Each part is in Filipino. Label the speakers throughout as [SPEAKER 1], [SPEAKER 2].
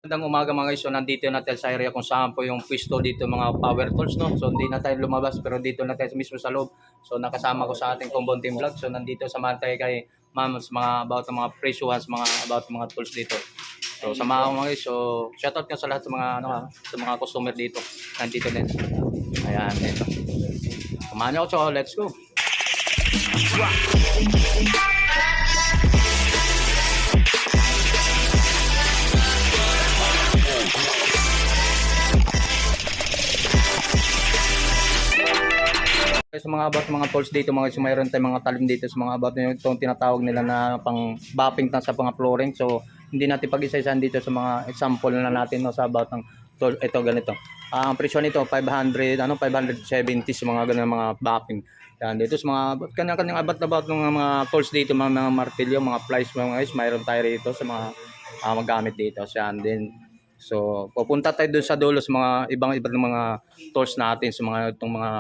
[SPEAKER 1] Magandang umaga mga guys. So nandito na tayo sa area kung saan po yung pwesto dito mga power tools, no. So hindi na tayo lumabas pero dito na tayo mismo sa loob. So nakasama ko sa ating Combo Team Vlog. So nandito samahan tayo kay Ma'am sa mga about ng mga presyuhan, mga about ng mga tools dito. So samahan ko mga guys. So shoutout ko sa lahat sa mga sa mga customer dito. Nandito din. Ayan, ito. Samahan niyo ako. So let's go. Sa mga about mga tools dito mga guys, mayroon tayong mga talim dito sa mga about yung itong tinatawag nila na pang buffing sa mga flooring. So hindi natin pag-isa-isahan dito sa mga example na natin no, sa about ng tool. Ito ganito. Ang presyo nito 500 570 sa mga ganung mga buffing. Yan dito sa mga kanya-kanyang about ng mga tools dito, mga martilyo, mga plies mga guys, mayroon tayo rito sa mga magamit dito. So yan din. So pupunta tayo doon sa dulo sa mga ibang mga tools natin sa mga itong mga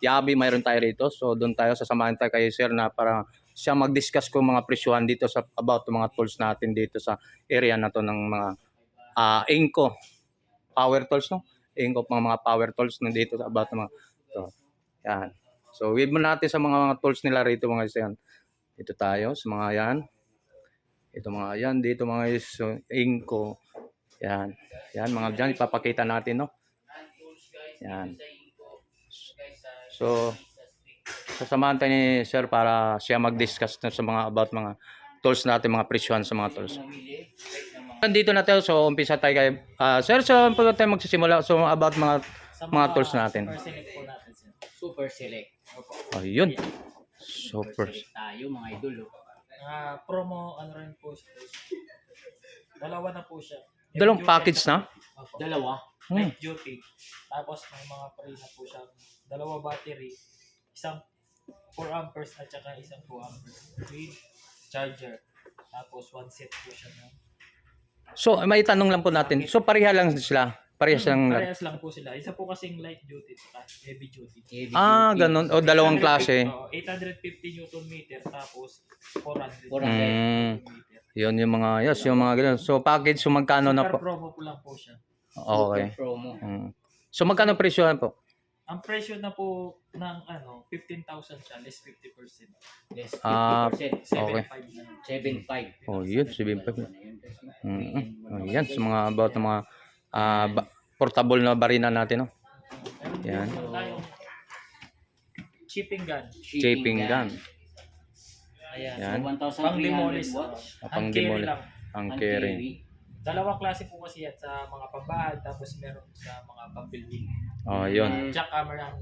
[SPEAKER 1] Yabi, mayroon tayo rito. So doon tayo, sasamahan tayo kay Sir na para siya mag-discuss kung mga presyuhan dito sa about mga tools natin dito sa area na to ng mga Inco power tools, no? Inco mga power tools nandito sa about mga to. Yan. So wave mo natin sa mga tools nila rito mga guys. Yan. Dito tayo sa mga yan. Ito mga yan dito mga guys. So, Inco. Yan. Yan mga dyan ipapakita natin, no? Yan. So, sasamahan tayo ni Sir para siya mag-discuss sa mga about mga tools natin, mga presyuhan sa mga tools. Nandito na tayo, so umpisa tayo kay Sir, so pag tayo magsisimula, so about mga tools natin.
[SPEAKER 2] Super select po natin, sir. Super select.
[SPEAKER 1] Ayun. Super.
[SPEAKER 2] Select tayo mga idol. Promo, ano rin po siya. Dalawa na po siya.
[SPEAKER 1] Dalawang package na?
[SPEAKER 2] Dalawa. Light duty. Tapos may mga free na po siya. Dalawa battery. Isang 4 amperes at saka isang 2 amperes. With charger. Tapos one set po siya na.
[SPEAKER 1] So, may tanong lang po natin. So, pareha lang sila? Parehas lang.
[SPEAKER 2] Parehas lang po sila. Isa po kasing light duty at heavy duty.
[SPEAKER 1] Ganun. O, dalawang klase.
[SPEAKER 2] 850 Newton meter tapos 400
[SPEAKER 1] Newton meter. Yun yung mga, yes, yung mga ganun. So, package, so magkano na po?
[SPEAKER 2] promo po lang po siya.
[SPEAKER 1] Okay.
[SPEAKER 2] Promo.
[SPEAKER 1] So, magkano presyo po?
[SPEAKER 2] Ang presyo na po ng 15,000 siya, less 50%.
[SPEAKER 3] Less 50%.
[SPEAKER 1] Okay.
[SPEAKER 2] 7,500 na.
[SPEAKER 3] 7.5.
[SPEAKER 1] Oh, yun, 7.5. Yan, sa mga about ng mga portable na barina natin, no? Yan.
[SPEAKER 2] Meron tayong chipping gun.
[SPEAKER 1] Shaping gun.
[SPEAKER 2] Ayan.
[SPEAKER 1] Yan.
[SPEAKER 3] So,
[SPEAKER 2] Pang
[SPEAKER 3] 1,300
[SPEAKER 2] demolish.
[SPEAKER 3] watts.
[SPEAKER 1] Pang
[SPEAKER 2] Ang carry
[SPEAKER 1] demolish.
[SPEAKER 2] lang.
[SPEAKER 1] Ang
[SPEAKER 3] Ang
[SPEAKER 1] carry.
[SPEAKER 2] Dalawang klase po kasi yan sa mga pambahan tapos meron sa mga pambuilding.
[SPEAKER 1] Oh, yun.
[SPEAKER 2] Jackhammer ang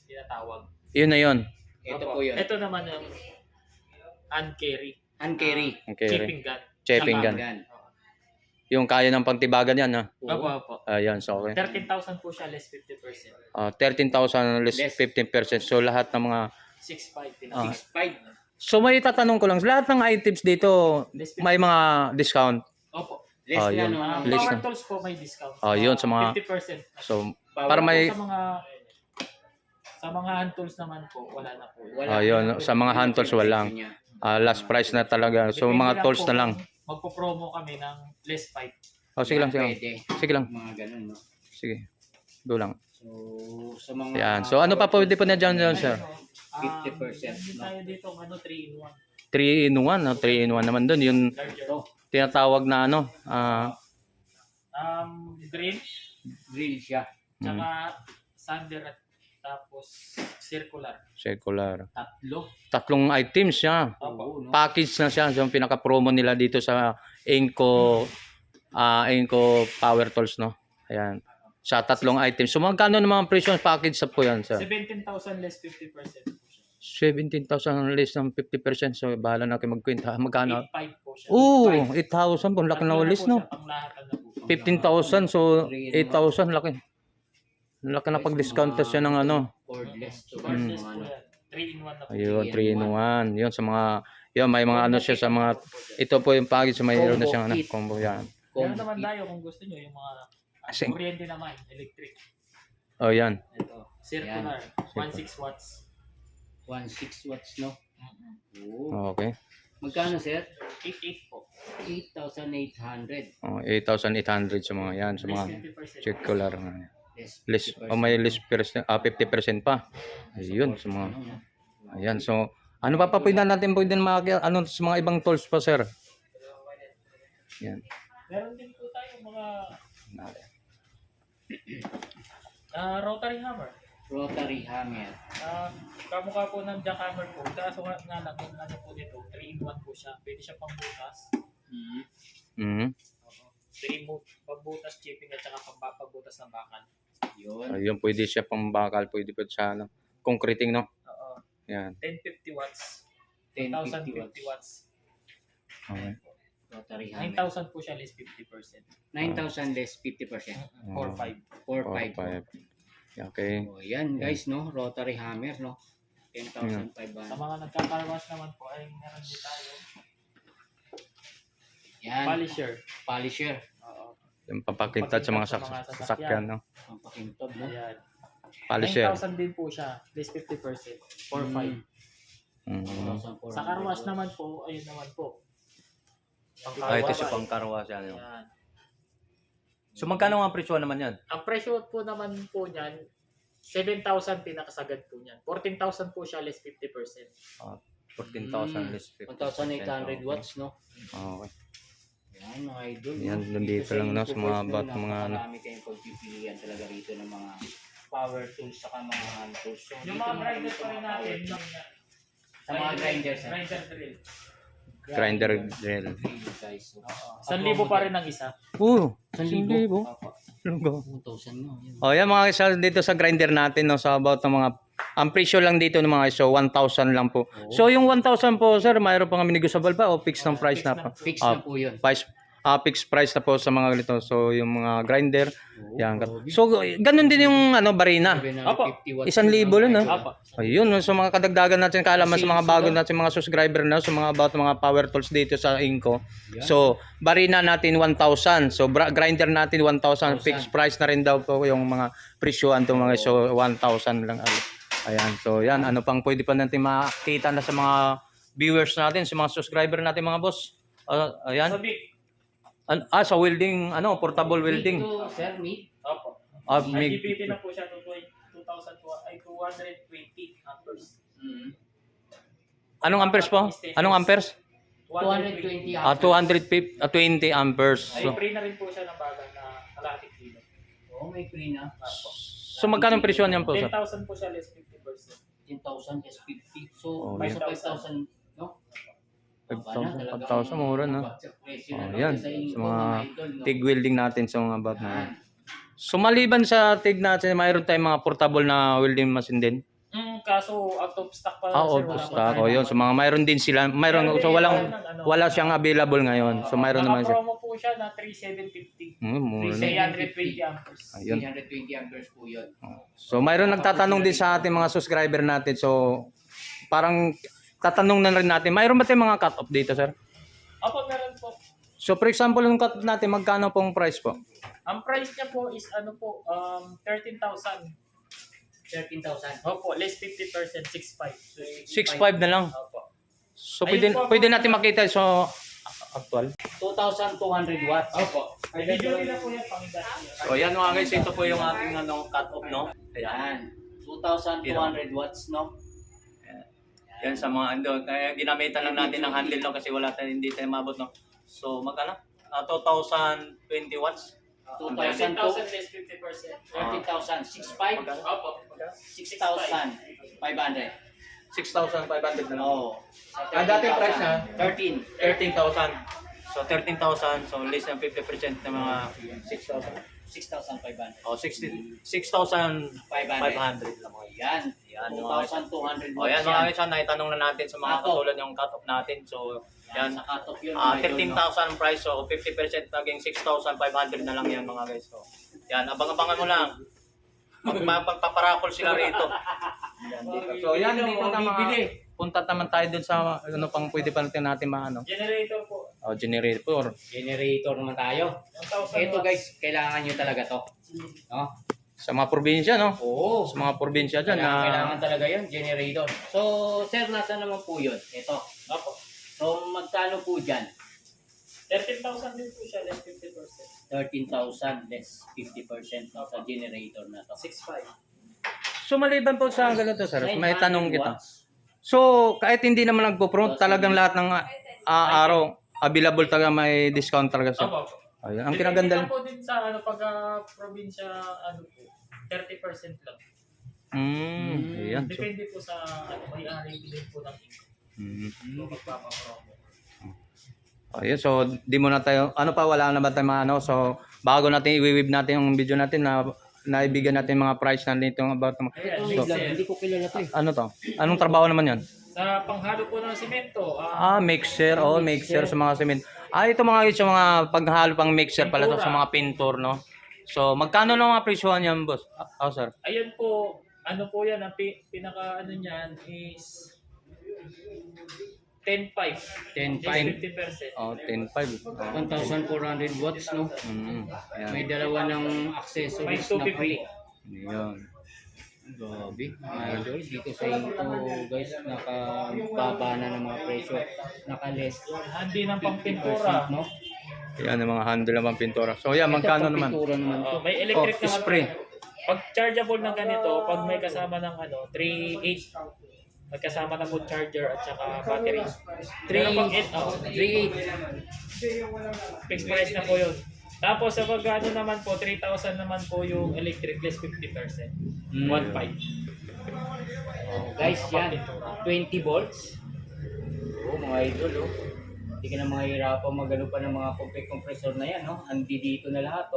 [SPEAKER 2] tinatawag.
[SPEAKER 1] Yun na yun.
[SPEAKER 3] Ito po yun.
[SPEAKER 2] Ito naman yung uncarry.
[SPEAKER 3] Uncarry.
[SPEAKER 1] Ang carry.
[SPEAKER 2] Chipping gun.
[SPEAKER 1] Shaping gun.
[SPEAKER 3] Gun.
[SPEAKER 1] Yung kaya ng pangtibagan yan, ha?
[SPEAKER 2] Opo.
[SPEAKER 1] Ayan, so okay.
[SPEAKER 2] 13,000 po siya, less 50%.
[SPEAKER 1] 13,000 less 15%. So, lahat ng mga
[SPEAKER 2] 6,500
[SPEAKER 3] 6.5.
[SPEAKER 1] So, may tatanong ko lang. Lahat ng items dito, may mga discount.
[SPEAKER 2] Opo.
[SPEAKER 3] Less na
[SPEAKER 1] yun.
[SPEAKER 3] no.
[SPEAKER 1] Less
[SPEAKER 2] Power
[SPEAKER 1] na.
[SPEAKER 2] tools po may discount.
[SPEAKER 1] Yun, sa mga
[SPEAKER 2] 50%.
[SPEAKER 1] So,
[SPEAKER 3] Power
[SPEAKER 1] para may
[SPEAKER 2] Sa mga hand tools naman po, wala na po.
[SPEAKER 1] yun, sa mga hand tools walang last price na talaga. So,
[SPEAKER 2] Depende
[SPEAKER 1] mga
[SPEAKER 2] lang
[SPEAKER 1] tools
[SPEAKER 2] po
[SPEAKER 1] na lang.
[SPEAKER 2] kung Magpo-promo kami ng less 5.
[SPEAKER 1] Sige lang, sige lang.
[SPEAKER 3] Pwede.
[SPEAKER 1] Sige lang.
[SPEAKER 3] Mga ganun, no?
[SPEAKER 1] Sige. Do lang.
[SPEAKER 3] So, sa mga...
[SPEAKER 1] Yan. So, ano pa pwede po na dyan, sir?
[SPEAKER 3] 50%,
[SPEAKER 2] Meron
[SPEAKER 3] no?
[SPEAKER 2] tayo dito 3-in-1.
[SPEAKER 1] 3 in 1. 3 in 1 naman dun. Yung
[SPEAKER 2] Larger.
[SPEAKER 1] tinatawag na
[SPEAKER 2] Green,
[SPEAKER 3] Drill siya.
[SPEAKER 2] tsaka sander at tapos circular.
[SPEAKER 1] circular.
[SPEAKER 3] Tatlo.
[SPEAKER 1] Tatlong items siya.
[SPEAKER 2] Opo.
[SPEAKER 3] Oo, no?
[SPEAKER 1] Package na siya. So, yung pinaka-promo nila dito sa Inco Power Tools, no? Ayan. Sa tatlong items. So, magkano naman ang presyo ng package sa po yan, sir?
[SPEAKER 2] 17,000 less 50% po siya.
[SPEAKER 1] 17,000 less ng 50%. So, bahala na kayo magkwenta. Magkano?
[SPEAKER 2] 8,500 po siya.
[SPEAKER 1] 8,000 po. Laki na ulis, no?
[SPEAKER 2] Panglahatan na po.
[SPEAKER 1] 15,000. So, 8,000. Laki. Laki na pag-discount siya ng ano.
[SPEAKER 3] Cordless. to
[SPEAKER 2] Cordless
[SPEAKER 3] mga
[SPEAKER 2] po
[SPEAKER 3] ano.
[SPEAKER 2] yan. 3-in-1 na po.
[SPEAKER 1] Ayun, 3 in 1. Yun, sa mga, yun, may mga ano siya sa mga, ito po yung package. Mayroon na siyang ano, combo yan.
[SPEAKER 2] Meron naman tayo kung gusto nyo yung mga kuryente naman, electric.
[SPEAKER 1] Oh, yan.
[SPEAKER 2] Ito, circular, 16 watts.
[SPEAKER 3] 1.6 watts, no?
[SPEAKER 2] Mm-mm.
[SPEAKER 3] Oo.
[SPEAKER 1] Okay.
[SPEAKER 3] Magkano, sir?
[SPEAKER 2] 8.8 po.
[SPEAKER 3] 8,800.
[SPEAKER 1] Oh, 8,800 sa mga yan, sa mga
[SPEAKER 2] Less 50%.
[SPEAKER 1] circular.
[SPEAKER 3] Less
[SPEAKER 1] Less,
[SPEAKER 3] 50%.
[SPEAKER 1] may less percent, 50% pa. Ayun, sa mga,
[SPEAKER 3] Ano, no?
[SPEAKER 1] ayan, so, ano pa pwede natin pwede ano, sa mga ibang tools pa, sir? Yan.
[SPEAKER 2] Meron din po tayo mga rotary hammer.
[SPEAKER 3] Rotary hammer.
[SPEAKER 2] Kamukha po ng jackhammer po. Kaso nga lang, yung ano po dito, 3-in-1 po siya. Pwede siya pangbutas.
[SPEAKER 1] Mhm.
[SPEAKER 2] 3 move, pagbutas, chipping at saka pagbutas ng bakal.
[SPEAKER 3] Yun.
[SPEAKER 1] Ayun, pwede siya pang bakal, pwede pa sa ano, concreting, no?
[SPEAKER 2] Oo.
[SPEAKER 1] Yan.
[SPEAKER 2] 1050 watts.
[SPEAKER 3] 1050
[SPEAKER 2] 1050 watts.
[SPEAKER 1] Okay.
[SPEAKER 3] Rotary hammer.
[SPEAKER 2] 9,000 po siya less 50%.
[SPEAKER 3] 9,000 less 50%.
[SPEAKER 2] 4.5.
[SPEAKER 3] 4,500.
[SPEAKER 1] 4-5. Okay.
[SPEAKER 3] Oh, yan guys, no? Rotary hammer, no? 10,500.
[SPEAKER 2] Sa mga nagkakarwas naman po ay meron din tayo.
[SPEAKER 3] Yan.
[SPEAKER 2] Polisher.
[SPEAKER 3] Polisher.
[SPEAKER 2] Oo.
[SPEAKER 1] Yung papakintad sa mga sasakyan, no?
[SPEAKER 3] Pampakintod, no?
[SPEAKER 2] Ayan.
[SPEAKER 1] Polisher.
[SPEAKER 2] 9,000 din po siya. Less 50%. 4.5.
[SPEAKER 1] Mm.
[SPEAKER 3] 1,400.
[SPEAKER 2] Sa carwash naman po, ayun naman po.
[SPEAKER 1] Ay, ito siya pang karwas yan. no?
[SPEAKER 2] Ayan.
[SPEAKER 1] So, magkano ang presyo naman yan?
[SPEAKER 2] Ang presyo po naman po niyan, 7,000 pinakasagad po niyan. 14,000 po siya less 50%.
[SPEAKER 1] 14,000 less
[SPEAKER 3] 1,800 watts, no?
[SPEAKER 1] Okay.
[SPEAKER 3] Yan, mga idol.
[SPEAKER 1] Yan,
[SPEAKER 3] no?
[SPEAKER 1] nandito lang, no, sa mga about mga ano.
[SPEAKER 3] Marami kayong pagpipilian talaga rito ng mga power tools saka mga hand tools. So,
[SPEAKER 2] Yung
[SPEAKER 3] dito
[SPEAKER 2] mga
[SPEAKER 3] naman
[SPEAKER 2] grinders
[SPEAKER 3] sa
[SPEAKER 2] pa rin
[SPEAKER 3] mga
[SPEAKER 2] natin,
[SPEAKER 3] power
[SPEAKER 2] yung
[SPEAKER 3] Sa mga grinders, ha?
[SPEAKER 2] grinder drill.
[SPEAKER 1] Grinder drill.
[SPEAKER 3] tools, guys. So,
[SPEAKER 2] 1,000 pa rin ang isa.
[SPEAKER 1] Oo.
[SPEAKER 3] 1,000.
[SPEAKER 2] Opo.
[SPEAKER 3] 2,000 no. Yan.
[SPEAKER 1] Oh, yan mga isa dito sa grinder natin, no, sa about ng mga ang presyo lang dito ng mga iso 1,000 lang po. So yung 1,000 po, sir, mayroon pa kami negotiable pa o fixed ng price na po?
[SPEAKER 3] Fix na po yun.
[SPEAKER 1] Fixed price na po sa mga ganito. So yung mga grinder, yan. So ganun din yung ano barina.
[SPEAKER 2] Opo.
[SPEAKER 3] 50 watts.
[SPEAKER 1] 1,000 lang, no?
[SPEAKER 2] Opo.
[SPEAKER 1] Ayun, no, so mga kadagdagan natin kaalaman sa mga bago natin mga subscriber na sa mga about mga power tools dito sa Inco. So, barina natin 1,000. So, grinder natin 1,000. Fixed price na rin daw po yung mga presyoan to mga so 1,000 lang. Ayan. So, yan ano pang pwede pa natin makita na sa mga viewers natin, sa mga subscriber natin mga boss. Ayan.
[SPEAKER 2] Sa big.
[SPEAKER 1] Sa welding, ano, portable welding.
[SPEAKER 3] Ito, sir, me.
[SPEAKER 2] Opo.
[SPEAKER 1] Mig-
[SPEAKER 2] IGBT na po siya to 220 amperes.
[SPEAKER 1] Anong amperes po? Anong amperes?
[SPEAKER 3] 220
[SPEAKER 1] 250, 20 amperes.
[SPEAKER 2] Ay,
[SPEAKER 1] So,
[SPEAKER 2] free na rin po siya ng bagal na kalahating kilo.
[SPEAKER 3] Oo, may free na.
[SPEAKER 2] Opo.
[SPEAKER 1] so magkano ang presyo niyan po, sir?
[SPEAKER 2] 10,000 po siya less 50%.
[SPEAKER 3] 10,000 is 50. So,
[SPEAKER 1] Oh,
[SPEAKER 3] may
[SPEAKER 1] yeah.
[SPEAKER 3] 5,000, no?
[SPEAKER 1] 5,000 mura na. Yan, sa
[SPEAKER 3] sa
[SPEAKER 1] mga TIG welding natin sa mga about na. So maliban sa TIG natin, mayroon tayong mga portable na welding machine din.
[SPEAKER 2] Kaso out of stock pa.
[SPEAKER 1] Out of stock. O yun, so mga mayroon din sila. Mayroon, so wala siyang available ngayon. So mayroon naman siya.
[SPEAKER 2] Naka-promo po siya na 3,750.
[SPEAKER 1] Mura na.
[SPEAKER 2] 320 amperes.
[SPEAKER 1] Ayun.
[SPEAKER 3] 320 amperes po yun.
[SPEAKER 1] So mayroon nagtatanong din sa ating mga subscriber natin. So parang tatanong na rin natin, mayroon ba tayong mga cut-off dito, sir?
[SPEAKER 2] Opo, meron po.
[SPEAKER 1] So for example, yung cut-off natin, magkano pong price po?
[SPEAKER 2] Ang price niya po is 13,000.
[SPEAKER 3] 13,000.
[SPEAKER 2] Opo, less 50%, 6,500.
[SPEAKER 1] 6.5 na lang.
[SPEAKER 2] Opo.
[SPEAKER 1] So pwede natin makita so actual.
[SPEAKER 3] 2,200 watts.
[SPEAKER 2] Opo. Video nila po yan, pangidad.
[SPEAKER 1] So ayan mga guys, ito po yung ating cut-off, no?
[SPEAKER 3] Ayan. 2,200 watts, no?
[SPEAKER 1] Yan sa mga ando, kaya ginamitan lang natin ng handle, no, kasi wala tayong hindi tayo mabot, no. So magkano? 2,020 watts.
[SPEAKER 2] 10,000 less 50%.
[SPEAKER 3] 30,000. 6,500.
[SPEAKER 2] Opo.
[SPEAKER 3] 6,500.
[SPEAKER 1] 6,500 na lang.
[SPEAKER 3] Oo.
[SPEAKER 1] Ang dating price na
[SPEAKER 3] 13.
[SPEAKER 1] 13,000. So 13,000, so less than 50% ng mga 6,000.
[SPEAKER 3] 6,500.
[SPEAKER 1] Oh, 6,500 lang mga
[SPEAKER 3] Yan.
[SPEAKER 1] yan.
[SPEAKER 3] 2,200
[SPEAKER 1] Oh, yan
[SPEAKER 3] watts
[SPEAKER 1] mga guys, naitanong na natin sa mga
[SPEAKER 3] Cut-off.
[SPEAKER 1] katulad yung cut-off natin. So yan,
[SPEAKER 3] Sa cut-off yun.
[SPEAKER 1] 13,000 price, so 50% naging 6,500 na lang yan mga guys. So yan, abang-abangan mo lang. Magpaparakol sila rito. Yan, dito. So yan, dito na mga punta naman tayo dun sa ano pang pwede pa natin maano.
[SPEAKER 2] Generator po.
[SPEAKER 1] Oh, generator.
[SPEAKER 3] Generator naman tayo.
[SPEAKER 2] 1,000
[SPEAKER 3] Ito
[SPEAKER 2] watts.
[SPEAKER 3] guys, kailangan nyo talaga to. No?
[SPEAKER 1] Sa mga probinsya, no?
[SPEAKER 3] Oo.
[SPEAKER 1] Sa mga probinsya dyan na
[SPEAKER 3] Kailangan talaga yun, generator. So, sir, nasa naman po yun? Ito.
[SPEAKER 2] Opo.
[SPEAKER 3] So, magkano po dyan?
[SPEAKER 2] 13,000 din po siya, less 50%.
[SPEAKER 3] 13,000 less 50% no, sa generator na to.
[SPEAKER 2] 6.5.
[SPEAKER 1] So maliban po sa ganito sir, may
[SPEAKER 3] 900
[SPEAKER 1] tanong kita.
[SPEAKER 3] watts.
[SPEAKER 1] So kahit hindi naman nagpo-front, talagang lahat ng araw available talaga, may discount talaga sir.
[SPEAKER 2] Opo.
[SPEAKER 1] Ayun, ang
[SPEAKER 2] Depende
[SPEAKER 1] kinaganda.
[SPEAKER 2] lang po din sa pag probinsya, po, 30% lang.
[SPEAKER 1] Ayan. So,
[SPEAKER 2] Depende po sa may-ari din po ng income. So, magpapapromo.
[SPEAKER 1] ayun, so di mo na tayo, wala na ba tayo so bago natin i-weave natin yung video natin na naibigyan natin mga price na dito about
[SPEAKER 2] Ayan,
[SPEAKER 1] so,
[SPEAKER 2] mixer.
[SPEAKER 3] Hindi ko kilala to eh.
[SPEAKER 1] ano to? Anong trabaho naman yan?
[SPEAKER 2] Sa panghalo po ng simento,
[SPEAKER 1] Mixer. Mixer sa mga cement. Ito mga sa mga paghalo pang mixer pala to sa mga pintor, no? So, magkano na mga presyohan yan, boss? Sir.
[SPEAKER 2] ayun po, yan, ang pinaka niyan is 10.5.
[SPEAKER 3] 10.5.
[SPEAKER 2] 50%.
[SPEAKER 1] 10.5.
[SPEAKER 3] 1,400 watts, no?
[SPEAKER 1] Ayan.
[SPEAKER 3] May dalawa ng accessories na free.
[SPEAKER 1] Ayan.
[SPEAKER 3] Grabe, mga idol. Dito sa Inco, guys, nakababa na ng mga presyo. Naka-less.
[SPEAKER 2] Handi ng pangpintura.
[SPEAKER 3] 50%, no?
[SPEAKER 1] Ayan yung mga handle ng mga pintura. So, yan, magkano naman?
[SPEAKER 3] Pintura naman to.
[SPEAKER 2] May electric naman.
[SPEAKER 1] spray.
[SPEAKER 2] Pag chargeable ng ganito, pag may kasama ng 3.8, magkasama ng mood charger at saka battery.
[SPEAKER 3] 3.8.
[SPEAKER 2] Fixed price na po yun. Tapos sa pag naman po, 3,000 naman po yung electric less 50%. 1.5.
[SPEAKER 3] Guys, yan. 20 volts. Mga idol, Hindi ka na mahirapan magano pa ng mga compressor na yan, no? Andi dito na lahat,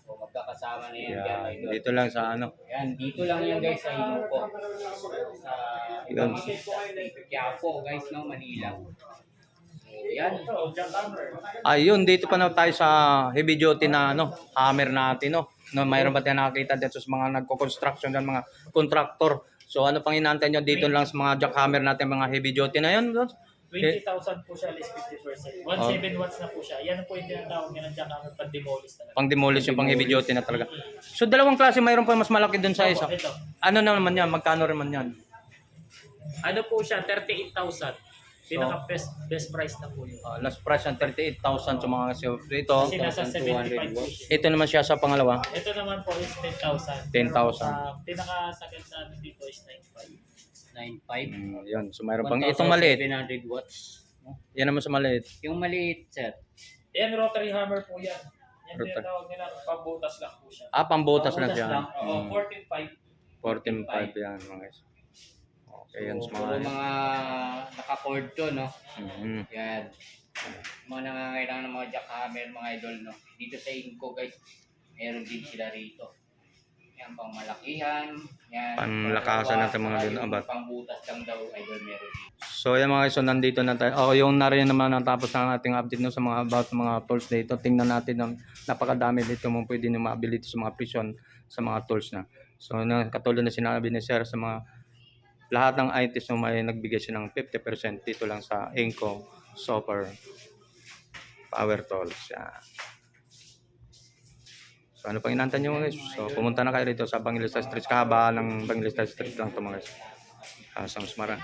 [SPEAKER 3] So, magkakasama na yan,
[SPEAKER 1] Ayan,
[SPEAKER 3] idol.
[SPEAKER 1] dito lang sa
[SPEAKER 3] Yan, dito lang yan, guys, sa Inco. Sa
[SPEAKER 1] Yun.
[SPEAKER 3] Quiapo, guys, no? Manila. So, yan.
[SPEAKER 1] Ayun, dito pa na tayo sa heavy duty na hammer natin, no. Mayroon ba tayo nakakita dito sa mga nagko-construction ng mga contractor. So ano pang inaantay nyo dito lang sa mga jackhammer natin, mga heavy duty na yun?
[SPEAKER 2] 20,000 po siya less 50%. 17 watts na po siya. Yan po yung tinatawag nila jackhammer pang-demolish talaga.
[SPEAKER 1] Pang-demolish yung pang heavy duty na talaga. So dalawang klase, mayroon pa mas malaki dun sa isa.
[SPEAKER 2] Ito.
[SPEAKER 1] Ano naman yan? Magkano rin man yan?
[SPEAKER 2] Ano po siya? 38,000. Pinaka best price na po yun.
[SPEAKER 1] Last price ng 38,000 sa mga kasi ito.
[SPEAKER 2] Kasi nasa 75 po siya.
[SPEAKER 1] Ito naman siya sa pangalawa.
[SPEAKER 2] Ito naman po is 10,000.
[SPEAKER 1] 10,000.
[SPEAKER 2] Pinaka-second sa amin dito is 9,500.
[SPEAKER 3] 9.5.
[SPEAKER 1] Yun, so mayroon pang itong maliit.
[SPEAKER 3] 700 watts. No?
[SPEAKER 1] Yan naman sa maliit.
[SPEAKER 3] Yung maliit, sir.
[SPEAKER 2] Yan, rotary hammer po yan. Yan
[SPEAKER 1] Rotary.
[SPEAKER 2] tinatawag nila, pambutas lang po siya.
[SPEAKER 1] Pambutas lang
[SPEAKER 3] Pambutas
[SPEAKER 1] siya.
[SPEAKER 3] lang.
[SPEAKER 2] Oo, 14.5.
[SPEAKER 1] 14.5 yan mga guys. Okay, yan sa
[SPEAKER 3] Puro
[SPEAKER 1] mga...
[SPEAKER 3] mga naka-cord to, no?
[SPEAKER 1] Mhm.
[SPEAKER 3] Yan. Mga nangangailangan ng mga jackhammer, mga idol, no? Dito sa Inco, guys, meron din sila rito. Yan, pang malakihan. Yan.
[SPEAKER 1] Panlakasan natin mga
[SPEAKER 3] Saka
[SPEAKER 1] din,
[SPEAKER 3] yung
[SPEAKER 1] abad.
[SPEAKER 3] pangbutas lang daw, idol, meron dito.
[SPEAKER 1] So yan mga guys, so nandito na tayo. Yung nariyan naman natapos na ating update no, sa mga about mga tools dito. Tingnan natin ang napakadami dito mo pwede nyo maabili sa mga presyon sa mga tools na. So katulad na sinabi ni Sir sa mga lahat ng items na may nagbigay siya ng 50% dito lang sa Inco Super Power Tools. Yan. So ano pang inantay nyo mga guys? So pumunta na kayo dito sa Bangilista Street. Kahaba ng Bangilista Street lang ito mga guys. Sa Musmara.